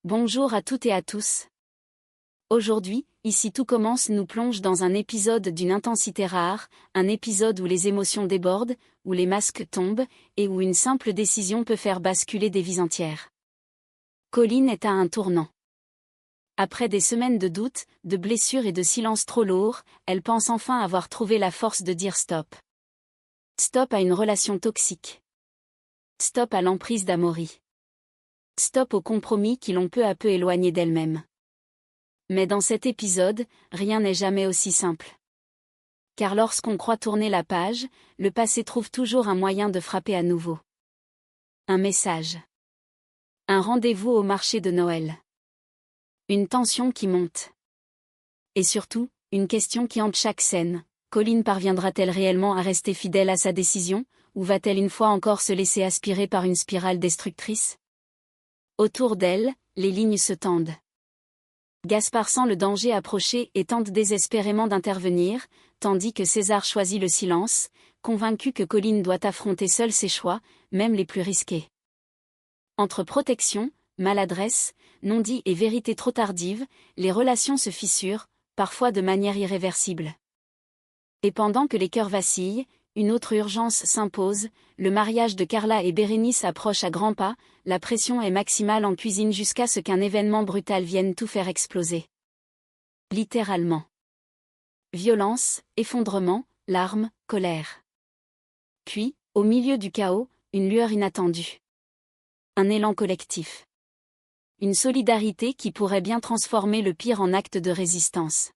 Bonjour à toutes et à tous. Aujourd'hui, Ici tout commence nous plonge dans un épisode d'une intensité rare, un épisode où les émotions débordent, où les masques tombent, et où une simple décision peut faire basculer des vies entières. Colleen est à un tournant. Après des semaines de doutes, de blessures et de silence trop lourds, elle pense enfin avoir trouvé la force de dire stop. Stop à une relation toxique. Stop à l'emprise d'Amaury. Stop aux compromis qui l'ont peu à peu éloignée d'elle-même. Mais dans cet épisode, rien n'est jamais aussi simple. Car lorsqu'on croit tourner la page, le passé trouve toujours un moyen de frapper à nouveau. Un message. Un rendez-vous au marché de Noël. Une tension qui monte. Et surtout, une question qui hante chaque scène. Colleen parviendra-t-elle réellement à rester fidèle à sa décision, ou va-t-elle une fois encore se laisser aspirer par une spirale destructrice? Autour d'elle, les lignes se tendent. Gaspard sent le danger approcher et tente désespérément d'intervenir, tandis que César choisit le silence, convaincu que Colleen doit affronter seule ses choix, même les plus risqués. Entre protection, maladresse, non-dit et vérité trop tardive, les relations se fissurent, parfois de manière irréversible. Et pendant que les cœurs vacillent, une autre urgence s'impose, le mariage de Carla et Bérénice approche à grands pas, la pression est maximale en cuisine jusqu'à ce qu'un événement brutal vienne tout faire exploser. Littéralement. Violence, effondrement, larmes, colère. Puis, au milieu du chaos, une lueur inattendue. Un élan collectif. Une solidarité qui pourrait bien transformer le pire en acte de résistance.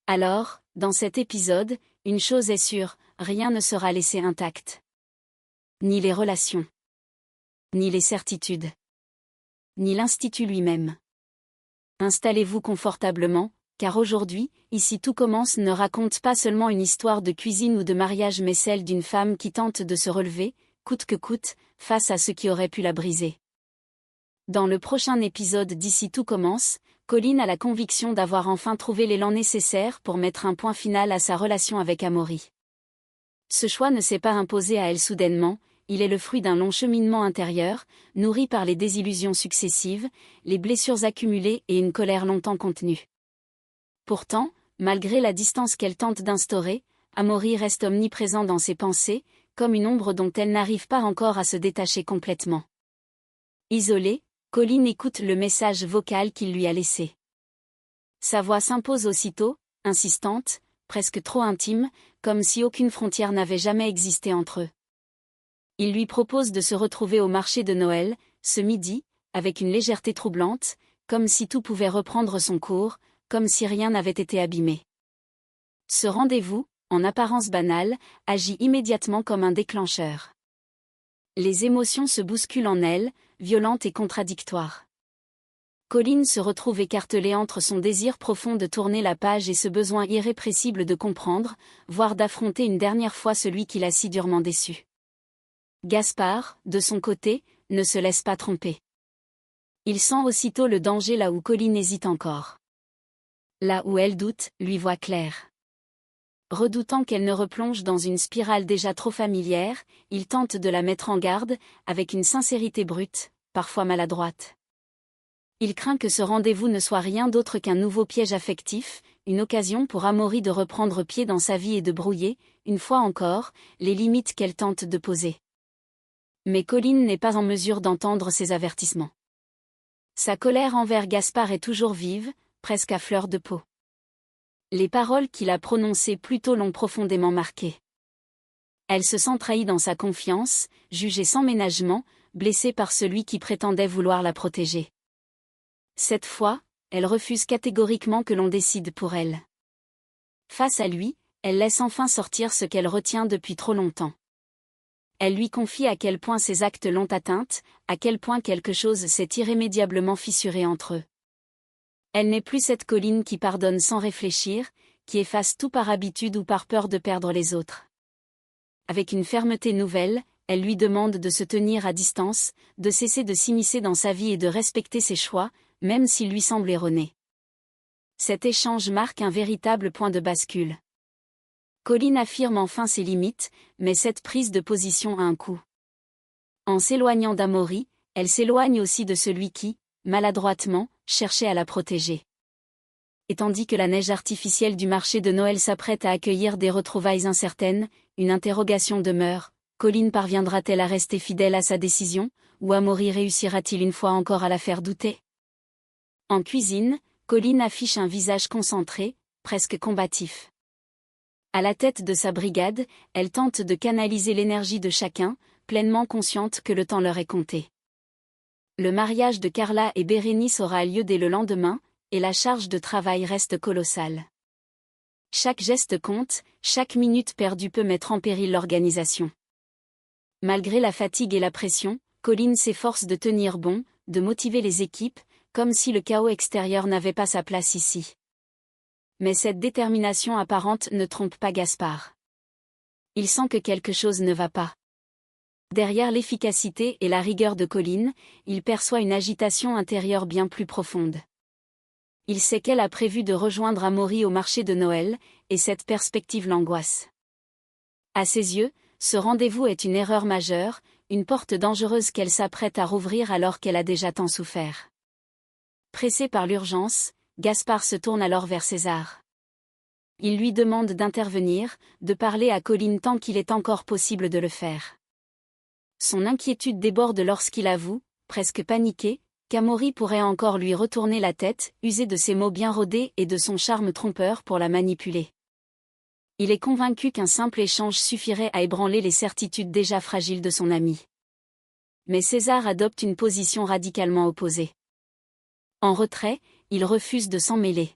Alors, dans cet épisode, une chose est sûre, rien ne sera laissé intact. Ni les relations. Ni les certitudes. Ni l'institut lui-même. Installez-vous confortablement, car aujourd'hui, Ici tout commence ne raconte pas seulement une histoire de cuisine ou de mariage mais celle d'une femme qui tente de se relever, coûte que coûte, face à ce qui aurait pu la briser. Dans le prochain épisode d'Ici tout commence, Colleen a la conviction d'avoir enfin trouvé l'élan nécessaire pour mettre un point final à sa relation avec Amaury. Ce choix ne s'est pas imposé à elle soudainement, il est le fruit d'un long cheminement intérieur, nourri par les désillusions successives, les blessures accumulées et une colère longtemps contenue. Pourtant, malgré la distance qu'elle tente d'instaurer, Amaury reste omniprésent dans ses pensées, comme une ombre dont elle n'arrive pas encore à se détacher complètement. Isolée, Colleen écoute le message vocal qu'il lui a laissé. Sa voix s'impose aussitôt, insistante, presque trop intime, comme si aucune frontière n'avait jamais existé entre eux. Il lui propose de se retrouver au marché de Noël, ce midi, avec une légèreté troublante, comme si tout pouvait reprendre son cours, comme si rien n'avait été abîmé. Ce rendez-vous, en apparence banal, agit immédiatement comme un déclencheur. Les émotions se bousculent en elle, violentes et contradictoires. Colleen se retrouve écartelée entre son désir profond de tourner la page et ce besoin irrépressible de comprendre, voire d'affronter une dernière fois celui qui l'a si durement déçue. Gaspard, de son côté, ne se laisse pas tromper. Il sent aussitôt le danger là où Colleen hésite encore. Là où elle doute, lui voit clair. Redoutant qu'elle ne replonge dans une spirale déjà trop familière, il tente de la mettre en garde, avec une sincérité brute, parfois maladroite. Il craint que ce rendez-vous ne soit rien d'autre qu'un nouveau piège affectif, une occasion pour Amaury de reprendre pied dans sa vie et de brouiller, une fois encore, les limites qu'elle tente de poser. Mais Colleen n'est pas en mesure d'entendre ces avertissements. Sa colère envers Gaspard est toujours vive, presque à fleur de peau. Les paroles qu'il a prononcées plus tôt l'ont profondément marquée. Elle se sent trahie dans sa confiance, jugée sans ménagement, blessée par celui qui prétendait vouloir la protéger. Cette fois, elle refuse catégoriquement que l'on décide pour elle. Face à lui, elle laisse enfin sortir ce qu'elle retient depuis trop longtemps. Elle lui confie à quel point ses actes l'ont atteinte, à quel point quelque chose s'est irrémédiablement fissuré entre eux. Elle n'est plus cette Colleen qui pardonne sans réfléchir, qui efface tout par habitude ou par peur de perdre les autres. Avec une fermeté nouvelle, elle lui demande de se tenir à distance, de cesser de s'immiscer dans sa vie et de respecter ses choix, même s'ils lui semblent erronés. Cet échange marque un véritable point de bascule. Colleen affirme enfin ses limites, mais cette prise de position a un coût. En s'éloignant d'Amaury, elle s'éloigne aussi de celui qui, maladroitement, cherchait à la protéger. Et tandis que la neige artificielle du marché de Noël s'apprête à accueillir des retrouvailles incertaines, une interrogation demeure. Colin parviendra-t-elle à rester fidèle à sa décision, ou Amaury réussira-t-il une fois encore à la faire douter? En cuisine, Colin affiche un visage concentré, presque combatif. À la tête de sa brigade, elle tente de canaliser l'énergie de chacun, pleinement consciente que le temps leur est compté. Le mariage de Carla et Bérénice aura lieu dès le lendemain, et la charge de travail reste colossale. Chaque geste compte, chaque minute perdue peut mettre en péril l'organisation. Malgré la fatigue et la pression, Colin s'efforce de tenir bon, de motiver les équipes, comme si le chaos extérieur n'avait pas sa place ici. Mais cette détermination apparente ne trompe pas Gaspard. Il sent que quelque chose ne va pas. Derrière l'efficacité et la rigueur de Colin, il perçoit une agitation intérieure bien plus profonde. Il sait qu'elle a prévu de rejoindre Amaury au marché de Noël, et cette perspective l'angoisse. À ses yeux, ce rendez-vous est une erreur majeure, une porte dangereuse qu'elle s'apprête à rouvrir alors qu'elle a déjà tant souffert. Pressé par l'urgence, Gaspard se tourne alors vers César. Il lui demande d'intervenir, de parler à Colin tant qu'il est encore possible de le faire. Son inquiétude déborde lorsqu'il avoue, presque paniqué, qu'Amaury pourrait encore lui retourner la tête, user de ses mots bien rodés et de son charme trompeur pour la manipuler. Il est convaincu qu'un simple échange suffirait à ébranler les certitudes déjà fragiles de son ami. Mais César adopte une position radicalement opposée. En retrait, il refuse de s'en mêler.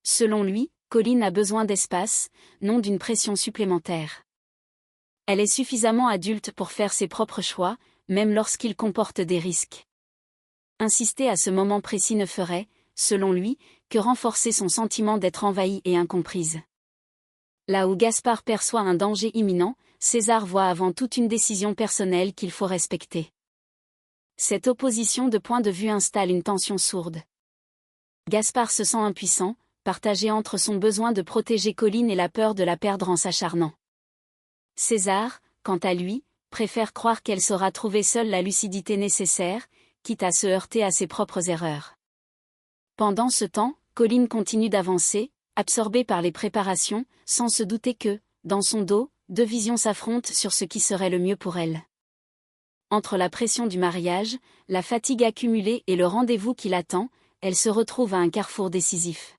Selon lui, Colin a besoin d'espace, non d'une pression supplémentaire. Elle est suffisamment adulte pour faire ses propres choix, même lorsqu'ils comportent des risques. Insister à ce moment précis ne ferait, selon lui, que renforcer son sentiment d'être envahie et incomprise. Là où Gaspard perçoit un danger imminent, César voit avant tout une décision personnelle qu'il faut respecter. Cette opposition de point de vue installe une tension sourde. Gaspard se sent impuissant, partagé entre son besoin de protéger Colin et la peur de la perdre en s'acharnant. César, quant à lui, préfère croire qu'elle saura trouver seule la lucidité nécessaire, quitte à se heurter à ses propres erreurs. Pendant ce temps, Colin continue d'avancer, absorbée par les préparations, sans se douter que, dans son dos, deux visions s'affrontent sur ce qui serait le mieux pour elle. Entre la pression du mariage, la fatigue accumulée et le rendez-vous qui l'attend, elle se retrouve à un carrefour décisif.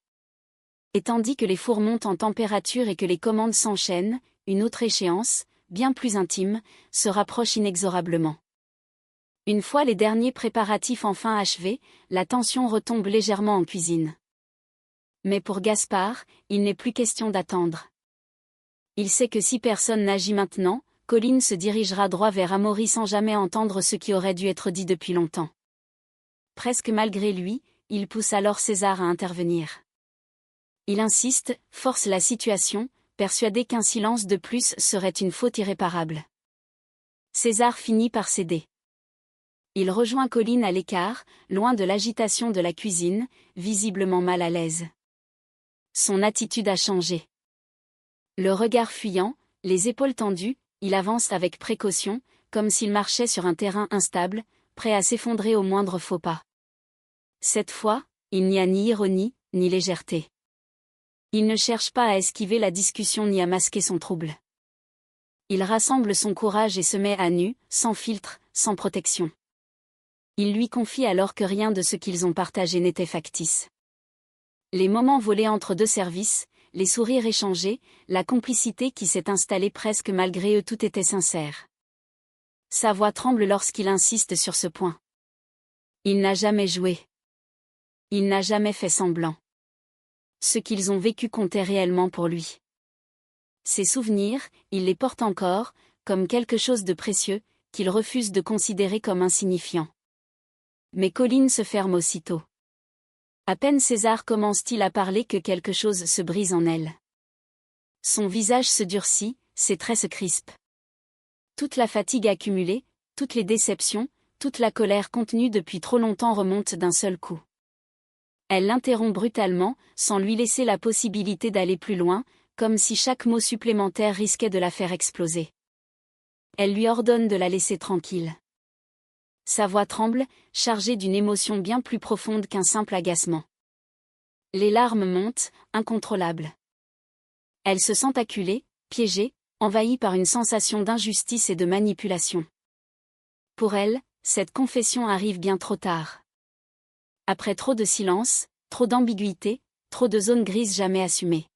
Et tandis que les fours montent en température et que les commandes s'enchaînent, une autre échéance, bien plus intime, se rapproche inexorablement. Une fois les derniers préparatifs enfin achevés, la tension retombe légèrement en cuisine. Mais pour Gaspard, il n'est plus question d'attendre. Il sait que si personne n'agit maintenant, Colin se dirigera droit vers Amaury sans jamais entendre ce qui aurait dû être dit depuis longtemps. Presque malgré lui, il pousse alors César à intervenir. Il insiste, force la situation, persuadé qu'un silence de plus serait une faute irréparable. César finit par céder. Il rejoint Colin à l'écart, loin de l'agitation de la cuisine, visiblement mal à l'aise. Son attitude a changé. Le regard fuyant, les épaules tendues, il avance avec précaution, comme s'il marchait sur un terrain instable, prêt à s'effondrer au moindre faux pas. Cette fois, il n'y a ni ironie, ni légèreté. Il ne cherche pas à esquiver la discussion ni à masquer son trouble. Il rassemble son courage et se met à nu, sans filtre, sans protection. Il lui confie alors que rien de ce qu'ils ont partagé n'était factice. Les moments volés entre deux services, les sourires échangés, la complicité qui s'est installée presque malgré eux, tout était sincère. Sa voix tremble lorsqu'il insiste sur ce point. Il n'a jamais joué. Il n'a jamais fait semblant. Ce qu'ils ont vécu comptait réellement pour lui. Ses souvenirs, il les porte encore, comme quelque chose de précieux, qu'il refuse de considérer comme insignifiant. Mais Colin se ferme aussitôt. À peine César commence-t-il à parler que quelque chose se brise en elle. Son visage se durcit, ses traits se crispent. Toute la fatigue accumulée, toutes les déceptions, toute la colère contenue depuis trop longtemps remontent d'un seul coup. Elle l'interrompt brutalement, sans lui laisser la possibilité d'aller plus loin, comme si chaque mot supplémentaire risquait de la faire exploser. Elle lui ordonne de la laisser tranquille. Sa voix tremble, chargée d'une émotion bien plus profonde qu'un simple agacement. Les larmes montent, incontrôlables. Elle se sent acculée, piégée, envahie par une sensation d'injustice et de manipulation. Pour elle, cette confession arrive bien trop tard. Après trop de silence, trop d'ambiguïté, trop de zones grises jamais assumées.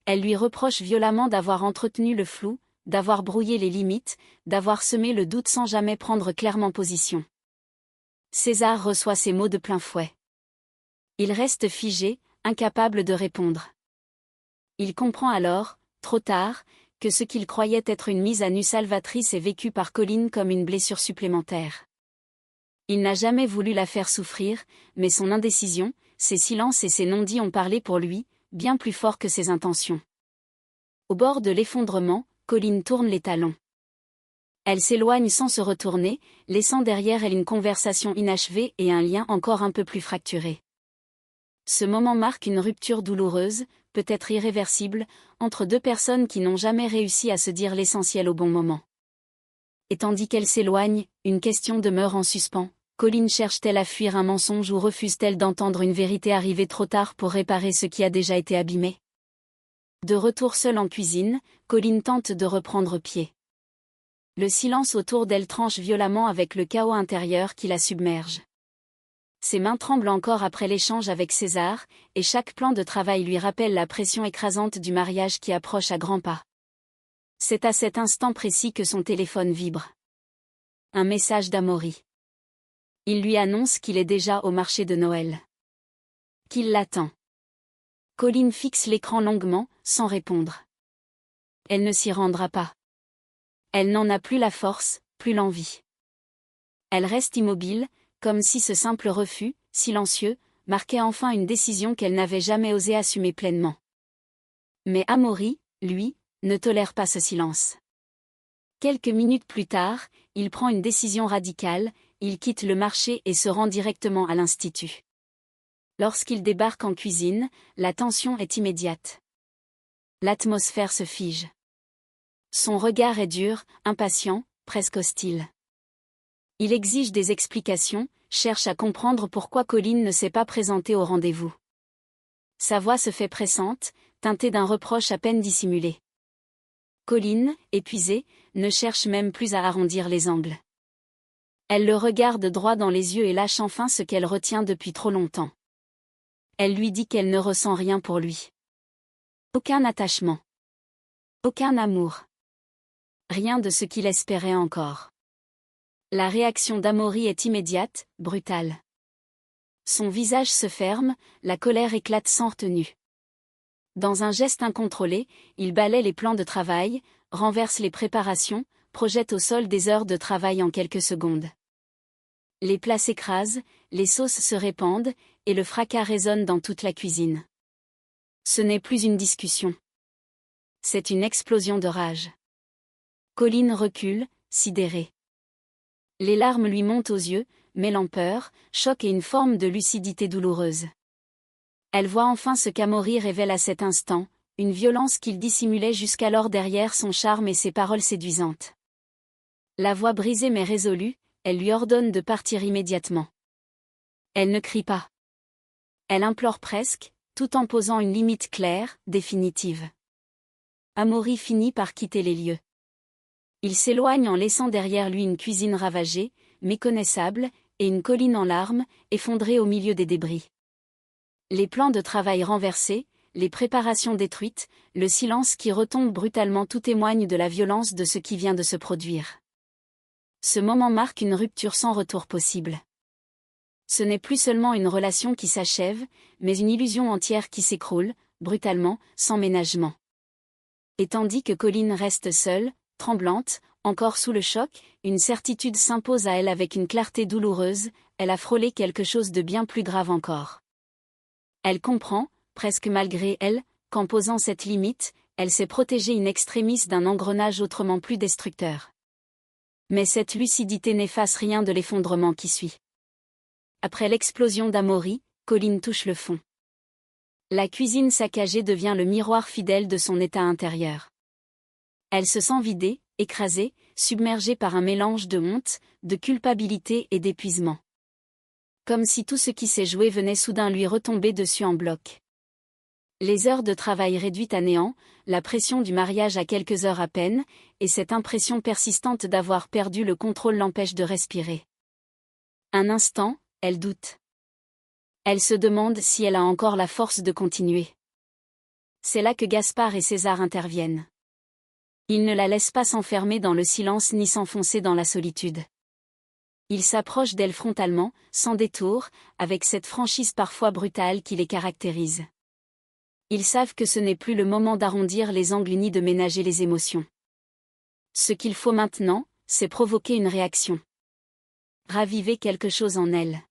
Elle lui reproche violemment d'avoir entretenu le flou, d'avoir brouillé les limites, d'avoir semé le doute sans jamais prendre clairement position. César reçoit ces mots de plein fouet. Il reste figé, incapable de répondre. Il comprend alors, trop tard, que ce qu'il croyait être une mise à nu salvatrice est vécu par Colline comme une blessure supplémentaire. Il n'a jamais voulu la faire souffrir, mais son indécision, ses silences et ses non-dits ont parlé pour lui, bien plus fort que ses intentions. Au bord de l'effondrement, Colline tourne les talons. Elle s'éloigne sans se retourner, laissant derrière elle une conversation inachevée et un lien encore un peu plus fracturé. Ce moment marque une rupture douloureuse, peut-être irréversible, entre deux personnes qui n'ont jamais réussi à se dire l'essentiel au bon moment. Et tandis qu'elle s'éloigne, une question demeure en suspens. Colline cherche-t-elle à fuir un mensonge ou refuse-t-elle d'entendre une vérité arrivée trop tard pour réparer ce qui a déjà été abîmé? De retour seule en cuisine, Colline tente de reprendre pied. Le silence autour d'elle tranche violemment avec le chaos intérieur qui la submerge. Ses mains tremblent encore après l'échange avec César, et chaque plan de travail lui rappelle la pression écrasante du mariage qui approche à grands pas. C'est à cet instant précis que son téléphone vibre. Un message d'Amaury. Il lui annonce qu'il est déjà au marché de Noël. Qu'il l'attend. Colline fixe l'écran longuement, sans répondre. Elle ne s'y rendra pas. Elle n'en a plus la force, plus l'envie. Elle reste immobile, comme si ce simple refus, silencieux, marquait enfin une décision qu'elle n'avait jamais osé assumer pleinement. Mais Amaury, lui, ne tolère pas ce silence. Quelques minutes plus tard, il prend une décision radicale, il quitte le marché et se rend directement à l'institut. Lorsqu'il débarque en cuisine, la tension est immédiate. L'atmosphère se fige. Son regard est dur, impatient, presque hostile. Il exige des explications, cherche à comprendre pourquoi Colline ne s'est pas présentée au rendez-vous. Sa voix se fait pressante, teintée d'un reproche à peine dissimulé. Colline, épuisée, ne cherche même plus à arrondir les angles. Elle le regarde droit dans les yeux et lâche enfin ce qu'elle retient depuis trop longtemps. Elle lui dit qu'elle ne ressent rien pour lui. Aucun attachement. Aucun amour. Rien de ce qu'il espérait encore. La réaction d'Amaury est immédiate, brutale. Son visage se ferme, la colère éclate sans retenue. Dans un geste incontrôlé, il balaie les plans de travail, renverse les préparations, projette au sol des heures de travail en quelques secondes. Les plats s'écrasent, les sauces se répandent, et le fracas résonne dans toute la cuisine. Ce n'est plus une discussion. C'est une explosion de rage. Colline recule, sidérée. Les larmes lui montent aux yeux, mêlant peur, choc et une forme de lucidité douloureuse. Elle voit enfin ce qu'Amaury révèle à cet instant, une violence qu'il dissimulait jusqu'alors derrière son charme et ses paroles séduisantes. La voix brisée mais résolue, elle lui ordonne de partir immédiatement. Elle ne crie pas. Elle implore presque, tout en posant une limite claire, définitive. Amaury finit par quitter les lieux. Il s'éloigne en laissant derrière lui une cuisine ravagée, méconnaissable, et une colline en larmes, effondrée au milieu des débris. Les plans de travail renversés, les préparations détruites, le silence qui retombe brutalement, tout témoigne de la violence de ce qui vient de se produire. Ce moment marque une rupture sans retour possible. Ce n'est plus seulement une relation qui s'achève, mais une illusion entière qui s'écroule, brutalement, sans ménagement. Et tandis que Colline reste seule, tremblante, encore sous le choc, une certitude s'impose à elle avec une clarté douloureuse, elle a frôlé quelque chose de bien plus grave encore. Elle comprend, presque malgré elle, qu'en posant cette limite, elle s'est protégée in extremis d'un engrenage autrement plus destructeur. Mais cette lucidité n'efface rien de l'effondrement qui suit. Après l'explosion d'Amaury, Colline touche le fond. La cuisine saccagée devient le miroir fidèle de son état intérieur. Elle se sent vidée, écrasée, submergés par un mélange de honte, de culpabilité et d'épuisement. Comme si tout ce qui s'est joué venait soudain lui retomber dessus en bloc. Les heures de travail réduites à néant, la pression du mariage à quelques heures à peine, et cette impression persistante d'avoir perdu le contrôle l'empêchent de respirer. Un instant, elle doute. Elle se demande si elle a encore la force de continuer. C'est là que Gaspard et César interviennent. Ils ne la laissent pas s'enfermer dans le silence ni s'enfoncer dans la solitude. Ils s'approchent d'elle frontalement, sans détour, avec cette franchise parfois brutale qui les caractérise. Ils savent que ce n'est plus le moment d'arrondir les angles ni de ménager les émotions. Ce qu'il faut maintenant, c'est provoquer une réaction. Raviver quelque chose en elle.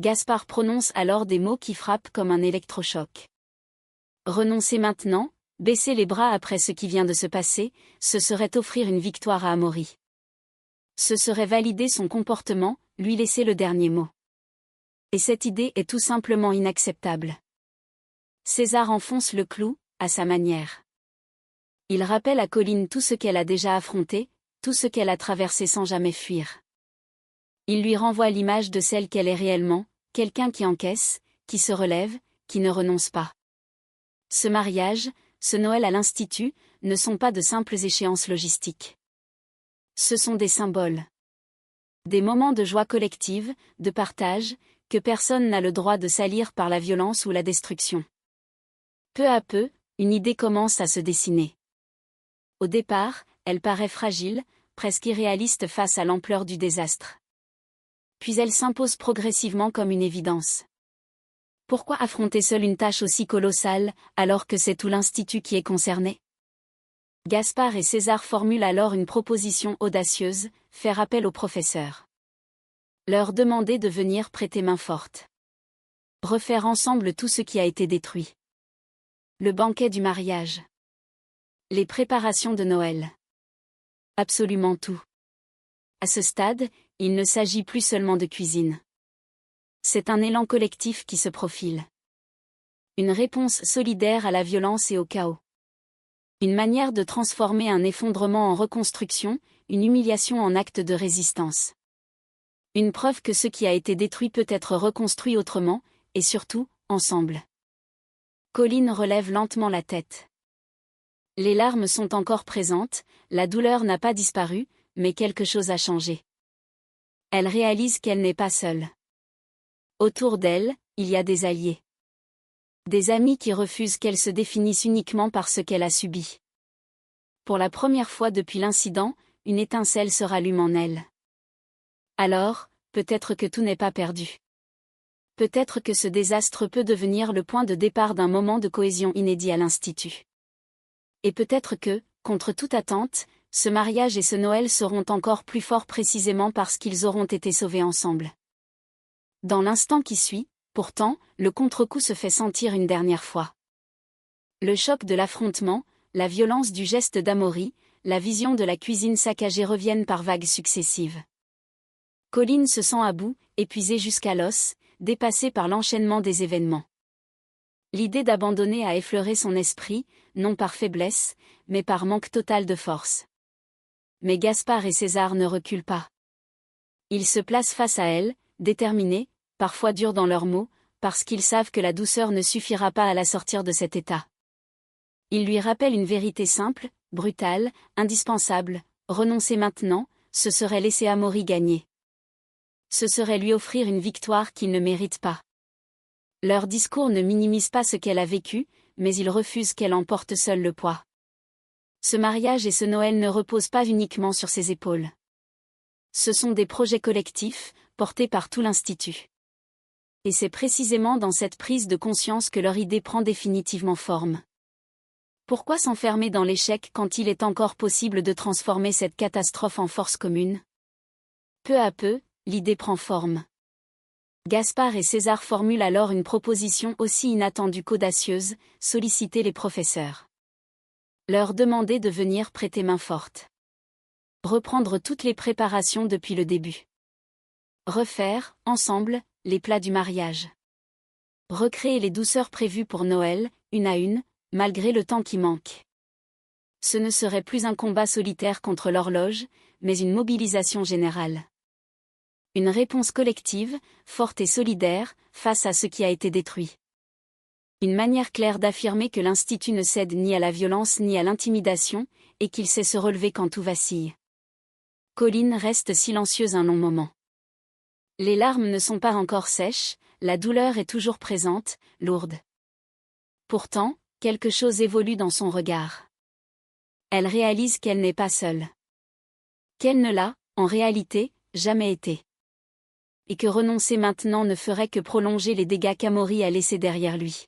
Gaspard prononce alors des mots qui frappent comme un électrochoc. Renoncer maintenant, baisser les bras après ce qui vient de se passer, ce serait offrir une victoire à Amaury. Ce serait valider son comportement, lui laisser le dernier mot. Et cette idée est tout simplement inacceptable. César enfonce le clou, à sa manière. Il rappelle à Colline tout ce qu'elle a déjà affronté, tout ce qu'elle a traversé sans jamais fuir. Il lui renvoie l'image de celle qu'elle est réellement, quelqu'un qui encaisse, qui se relève, qui ne renonce pas. Ce mariage, ce Noël à l'Institut, ne sont pas de simples échéances logistiques. Ce sont des symboles. Des moments de joie collective, de partage, que personne n'a le droit de salir par la violence ou la destruction. Peu à peu, une idée commence à se dessiner. Au départ, elle paraît fragile, presque irréaliste face à l'ampleur du désastre. Puis elle s'impose progressivement comme une évidence. Pourquoi affronter seule une tâche aussi colossale, alors que c'est tout l'Institut qui est concerné? Gaspard et César formulent alors une proposition audacieuse, faire appel aux professeurs. Leur demander de venir prêter main forte. Refaire ensemble tout ce qui a été détruit. Le banquet du mariage. Les préparations de Noël. Absolument tout. À ce stade, il ne s'agit plus seulement de cuisine. C'est un élan collectif qui se profile. Une réponse solidaire à la violence et au chaos. Une manière de transformer un effondrement en reconstruction, une humiliation en acte de résistance. Une preuve que ce qui a été détruit peut être reconstruit autrement, et surtout, ensemble. Colline relève lentement la tête. Les larmes sont encore présentes, la douleur n'a pas disparu, mais quelque chose a changé. Elle réalise qu'elle n'est pas seule. Autour d'elle, il y a des alliés. Des amis qui refusent qu'elle se définisse uniquement par ce qu'elle a subi. Pour la première fois depuis l'incident, une étincelle se rallume en elle. Alors, peut-être que tout n'est pas perdu. Peut-être que ce désastre peut devenir le point de départ d'un moment de cohésion inédit à l'Institut. Et peut-être que, contre toute attente, ce mariage et ce Noël seront encore plus forts précisément parce qu'ils auront été sauvés ensemble. Dans l'instant qui suit, pourtant, le contre-coup se fait sentir une dernière fois. Le choc de l'affrontement, la violence du geste d'Amaury, la vision de la cuisine saccagée reviennent par vagues successives. Colline se sent à bout, épuisée jusqu'à l'os, dépassée par l'enchaînement des événements. L'idée d'abandonner a effleuré son esprit, non par faiblesse, mais par manque total de force. Mais Gaspard et César ne reculent pas. Ils se placent face à elle, déterminés, parfois durs dans leurs mots, parce qu'ils savent que la douceur ne suffira pas à la sortir de cet état. Ils lui rappellent une vérité simple, brutale, indispensable: renoncer maintenant, ce serait laisser Amaury gagner. Ce serait lui offrir une victoire qu'il ne mérite pas. Leur discours ne minimise pas ce qu'elle a vécu, mais ils refusent qu'elle en porte seule le poids. Ce mariage et ce Noël ne reposent pas uniquement sur ses épaules. Ce sont des projets collectifs, portés par tout l'Institut. Et c'est précisément dans cette prise de conscience que leur idée prend définitivement forme. Pourquoi s'enfermer dans l'échec quand il est encore possible de transformer cette catastrophe en force commune? Peu à peu, l'idée prend forme. Gaspard et César formulent alors une proposition aussi inattendue qu'audacieuse: solliciter les professeurs. Leur demander de venir prêter main forte. Reprendre toutes les préparations depuis le début. Refaire, ensemble, les plats du mariage. Recréer les douceurs prévues pour Noël, une à une, malgré le temps qui manque. Ce ne serait plus un combat solitaire contre l'horloge, mais une mobilisation générale. Une réponse collective, forte et solidaire, face à ce qui a été détruit. Une manière claire d'affirmer que l'Institut ne cède ni à la violence ni à l'intimidation, et qu'il sait se relever quand tout vacille. Colline reste silencieuse un long moment. Les larmes ne sont pas encore sèches, la douleur est toujours présente, lourde. Pourtant, quelque chose évolue dans son regard. Elle réalise qu'elle n'est pas seule. Qu'elle ne l'a, en réalité, jamais été. Et que renoncer maintenant ne ferait que prolonger les dégâts qu'Amaury a laissés derrière lui.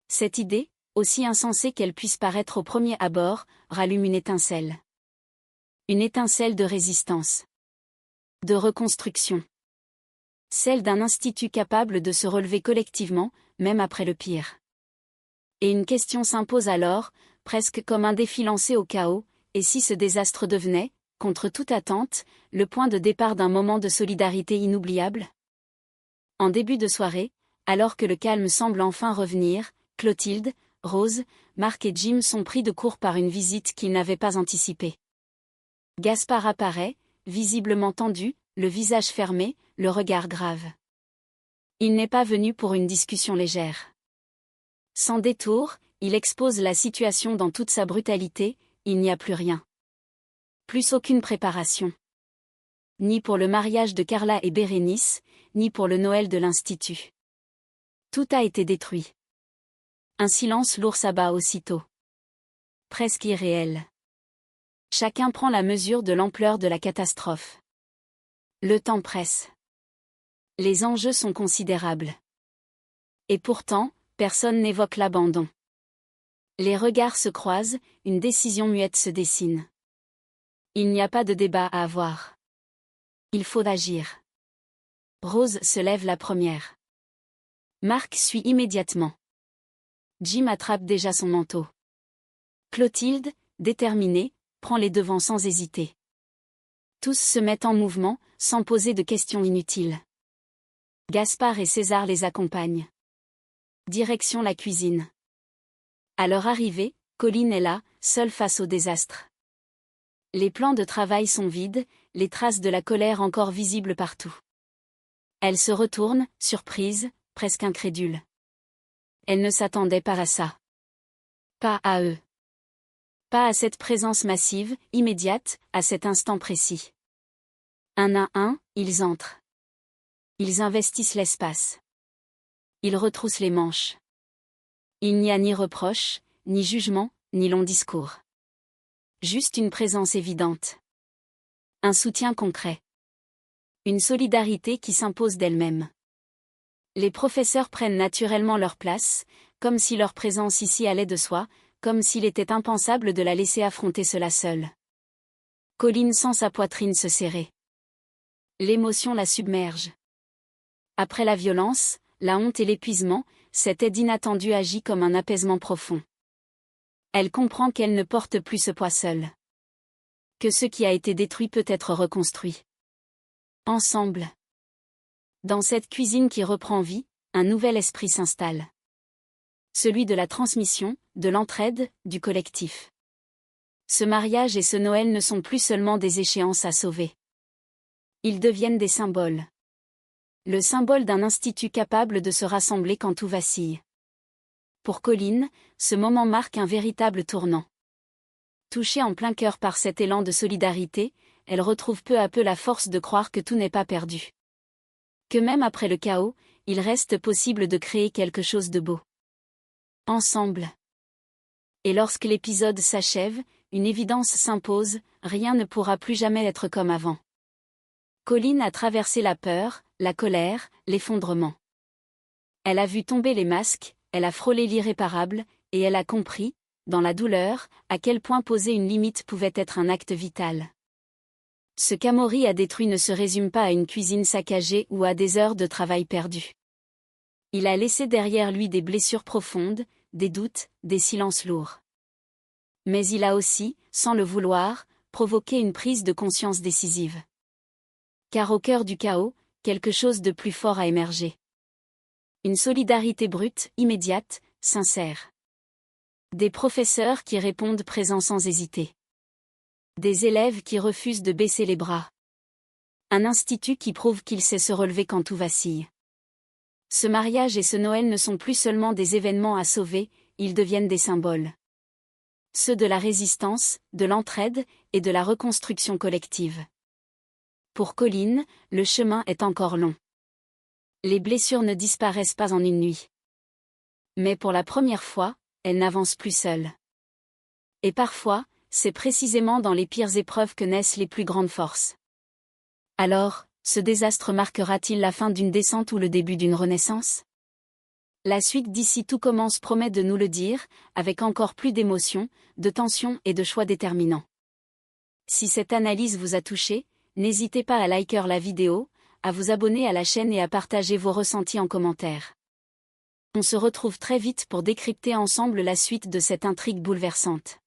Cette idée, aussi insensée qu'elle puisse paraître au premier abord, rallume une étincelle. Une étincelle de résistance. De reconstruction. Celle d'un institut capable de se relever collectivement, même après le pire. Et une question s'impose alors, presque comme un défi lancé au chaos, et si ce désastre devenait, contre toute attente, le point de départ d'un moment de solidarité inoubliable? En début de soirée, alors que le calme semble enfin revenir, Clotilde, Rose, Marc et Jim sont pris de court par une visite qu'ils n'avaient pas anticipée. Gaspard apparaît, visiblement tendu, le visage fermé, le regard grave. Il n'est pas venu pour une discussion légère. Sans détour, il expose la situation dans toute sa brutalité, il n'y a plus rien. Plus aucune préparation. Ni pour le mariage de Carla et Bérénice, ni pour le Noël de l'Institut. Tout a été détruit. Un silence lourd s'abat aussitôt. Presque irréel. Chacun prend la mesure de l'ampleur de la catastrophe. Le temps presse. Les enjeux sont considérables. Et pourtant, personne n'évoque l'abandon. Les regards se croisent, une décision muette se dessine. Il n'y a pas de débat à avoir. Il faut agir. Rose se lève la première. Marc suit immédiatement. Jim attrape déjà son manteau. Clotilde, déterminée, prend les devants sans hésiter. Tous se mettent en mouvement, sans poser de questions inutiles. Gaspard et César les accompagnent. Direction la cuisine. À leur arrivée, Colline est là, seule face au désastre. Les plans de travail sont vides, les traces de la colère encore visibles partout. Elle se retourne, surprise, presque incrédule. Elle ne s'attendait pas à ça. Pas à eux. Pas à cette présence massive, immédiate, à cet instant précis. Un à un, ils entrent. Ils investissent l'espace. Ils retroussent les manches. Il n'y a ni reproche, ni jugement, ni long discours. Juste une présence évidente. Un soutien concret. Une solidarité qui s'impose d'elle-même. Les professeurs prennent naturellement leur place, comme si leur présence ici allait de soi, comme s'il était impensable de la laisser affronter cela seule. Colline sent sa poitrine se serrer. L'émotion la submerge. Après la violence, la honte et l'épuisement, cette aide inattendue agit comme un apaisement profond. Elle comprend qu'elle ne porte plus ce poids seule. Que ce qui a été détruit peut être reconstruit. Ensemble. Dans cette cuisine qui reprend vie, un nouvel esprit s'installe. Celui de la transmission, de l'entraide, du collectif. Ce mariage et ce Noël ne sont plus seulement des échéances à sauver. Ils deviennent des symboles. Le symbole d'un institut capable de se rassembler quand tout vacille. Pour Colline, ce moment marque un véritable tournant. Touchée en plein cœur par cet élan de solidarité, elle retrouve peu à peu la force de croire que tout n'est pas perdu. Que même après le chaos, il reste possible de créer quelque chose de beau. Ensemble. Et lorsque l'épisode s'achève, une évidence s'impose, rien ne pourra plus jamais être comme avant. Colline a traversé la peur, la colère, l'effondrement. Elle a vu tomber les masques, elle a frôlé l'irréparable, et elle a compris, dans la douleur, à quel point poser une limite pouvait être un acte vital. Ce qu'Amaury a détruit ne se résume pas à une cuisine saccagée ou à des heures de travail perdues. Il a laissé derrière lui des blessures profondes, des doutes, des silences lourds. Mais il a aussi, sans le vouloir, provoqué une prise de conscience décisive. Car au cœur du chaos, quelque chose de plus fort a émergé. Une solidarité brute, immédiate, sincère. Des professeurs qui répondent présents sans hésiter. Des élèves qui refusent de baisser les bras. Un institut qui prouve qu'il sait se relever quand tout vacille. Ce mariage et ce Noël ne sont plus seulement des événements à sauver, ils deviennent des symboles. Ceux de la résistance, de l'entraide, et de la reconstruction collective. Pour Colline, le chemin est encore long. Les blessures ne disparaissent pas en une nuit. Mais pour la première fois, elle n'avance plus seule. Et parfois, c'est précisément dans les pires épreuves que naissent les plus grandes forces. Alors, ce désastre marquera-t-il la fin d'une descente ou le début d'une renaissance? La suite d'Ici tout commence promet de nous le dire, avec encore plus d'émotion, de tension et de choix déterminants. Si cette analyse vous a touché, n'hésitez pas à liker la vidéo, à vous abonner à la chaîne et à partager vos ressentis en commentaire. On se retrouve très vite pour décrypter ensemble la suite de cette intrigue bouleversante.